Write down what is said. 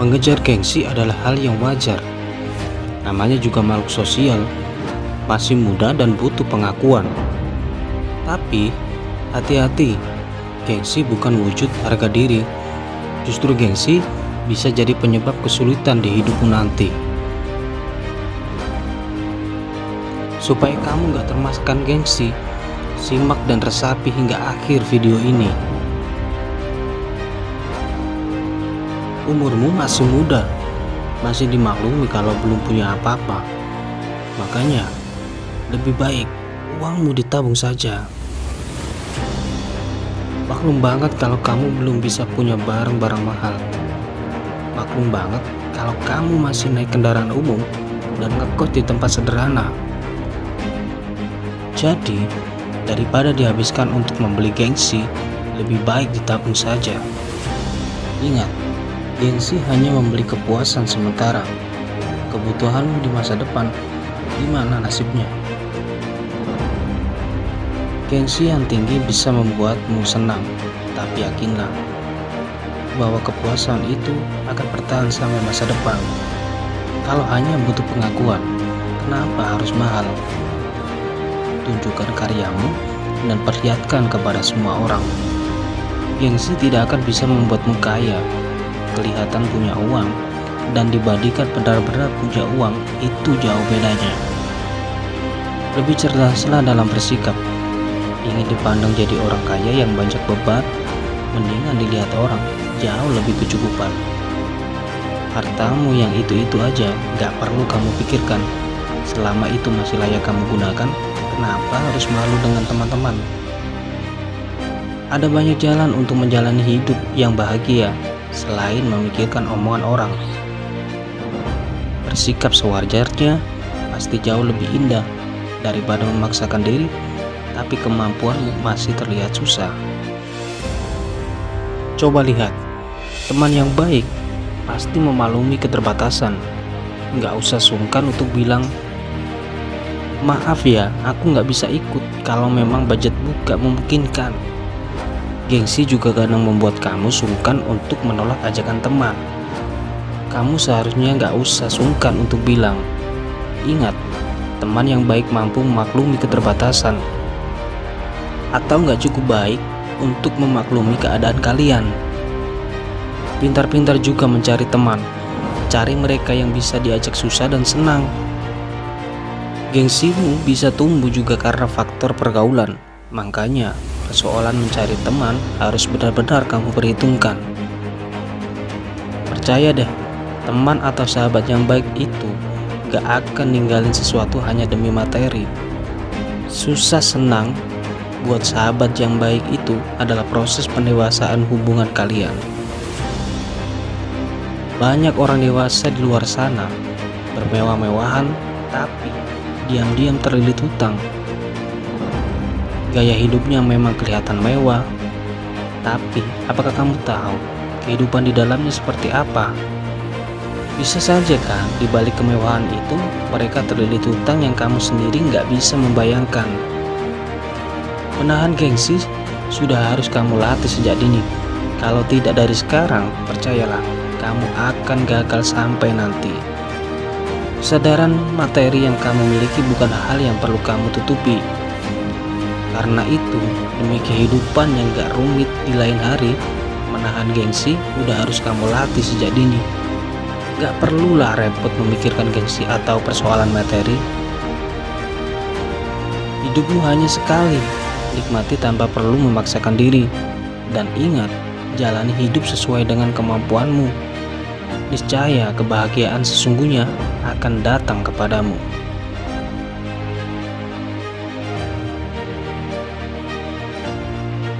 Mengejar gengsi adalah hal yang wajar. Namanya juga makhluk sosial, masih muda dan butuh pengakuan. Tapi, hati-hati, gengsi bukan wujud harga diri. Justru gengsi bisa jadi penyebab kesulitan di hidupmu nanti. Supaya kamu gak termakan gengsi, simak dan resapi hingga akhir video ini. Umurmu masih muda, masih dimaklumi kalau belum punya apa-apa. Makanya, lebih baik uangmu ditabung saja. Maklum banget kalau kamu belum bisa punya barang-barang mahal. Maklum banget kalau kamu masih naik kendaraan umum dan ngekos di tempat sederhana. Jadi, daripada dihabiskan untuk membeli gengsi, lebih baik ditabung saja. Ingat, gengsi hanya membeli kepuasan sementara. Kebutuhanmu di masa depan, gimana nasibnya? Gengsi yang tinggi bisa membuatmu senang, tapi yakinlah bahwa kepuasan itu akan bertahan sampai masa depan. Kalau hanya butuh pengakuan, kenapa harus mahal? Tunjukkan karyamu dan perlihatkan kepada semua orang. Gengsi tidak akan bisa membuatmu kaya, kelihatan punya uang, dan dibandingkan benar-benar punya uang, itu jauh bedanya. Lebih cerdaslah dalam bersikap. Ingin dipandang jadi orang kaya yang banyak beban, mendingan dilihat orang jauh lebih kecukupan. Hartamu yang itu-itu aja gak perlu kamu pikirkan. Selama itu masih layak kamu gunakan, kenapa harus malu dengan teman-teman? Ada banyak jalan untuk menjalani hidup yang bahagia selain memikirkan omongan orang. Bersikap sewajarnya pasti jauh lebih indah daripada memaksakan diri tapi kemampuanmu masih terlihat susah. Coba lihat, teman yang baik pasti memaklumi keterbatasan. Nggak usah sungkan untuk bilang, maaf ya, aku nggak bisa ikut kalau memang budgetmu gak memungkinkan. Gengsi juga kadang membuat kamu sungkan untuk menolak ajakan teman. Kamu seharusnya nggak usah sungkan untuk bilang, ingat, teman yang baik mampu memaklumi keterbatasan. Atau nggak cukup baik untuk memaklumi keadaan kalian. Pintar-pintar juga mencari teman. Cari mereka yang bisa diajak susah dan senang. Gengsimu bisa tumbuh juga karena faktor pergaulan. Makanya, persoalan mencari teman harus benar-benar kamu perhitungkan. Percaya deh, teman atau sahabat yang baik itu gak akan ninggalin sesuatu hanya demi materi. Susah senang buat sahabat yang baik itu adalah proses pendewasaan hubungan kalian. Banyak orang dewasa di luar sana bermewah-mewahan tapi diam-diam terlilit hutang. Gaya hidupnya memang kelihatan mewah, tapi apakah kamu tahu kehidupan di dalamnya seperti apa? Bisa saja kan di balik kemewahan itu mereka terlilit hutang yang kamu sendiri nggak bisa membayangkan. Menahan gengsi sudah harus kamu latih sejak dini. Kalau tidak dari sekarang, percayalah, kamu akan gagal sampai nanti. Kesadaran materi yang kamu miliki bukan hal yang perlu kamu tutupi. Karena itu, demi kehidupan yang gak rumit di lain hari, menahan gengsi udah harus kamu latih sejak dini. Gak perlulah repot memikirkan gengsi atau persoalan materi. Hidupmu hanya sekali. Nikmati tanpa perlu memaksakan diri. Dan ingat, jalani hidup sesuai dengan kemampuanmu. Niscaya kebahagiaan sesungguhnya akan datang kepadamu.